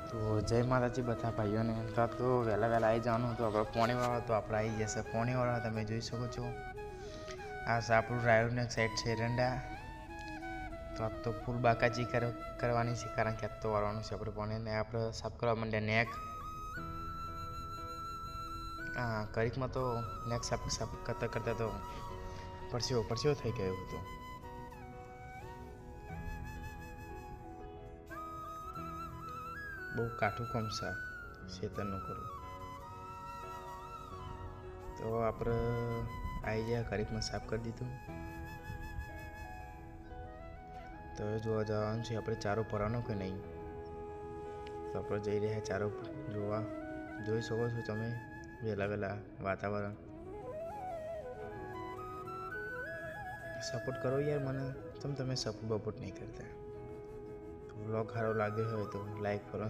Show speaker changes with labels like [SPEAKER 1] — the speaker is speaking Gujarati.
[SPEAKER 1] તો જય માતાજી બધા ભાઈઓને. તો વહેલા આવી જવાનું તો આપણે પોણીવાળા તો આપણે આવી જશે. પોણીવાળા તમે જોઈ શકો છો. આ આપણું રાયડને એક સાઈડ છે એરંડા. તો આ તો ફૂલ બાકાજી કરવાની છે, કારણ કે આ તો વાળવાનું છે આપણે પોણીને. આપણે સાફ કરવા માંડ્યા નેક. હા, કરીકમાં તો નેક સાફ કરતા તો પરસ્યો થઈ ગયો હતો. બહુ કાઠું કામ છે ખેતરનું કરવું. તો આપણે આવી ગયા, કરીકમાં સાફ કરી દીધું. તો જોવા જવાનું છે આપણે ચારો ભરવાનો કે નહીં. તો આપણે જઈ રહ્યા ચારો જોવા. જોઈ શકો છો તમે વહેલા વાતાવરણ. સપોર્ટ કરો યાર મને. તમે સપોર્ટ નહીં કરતા. તો વ્લોગ સારો લાગ્યો હોય તો લાઈક કરો.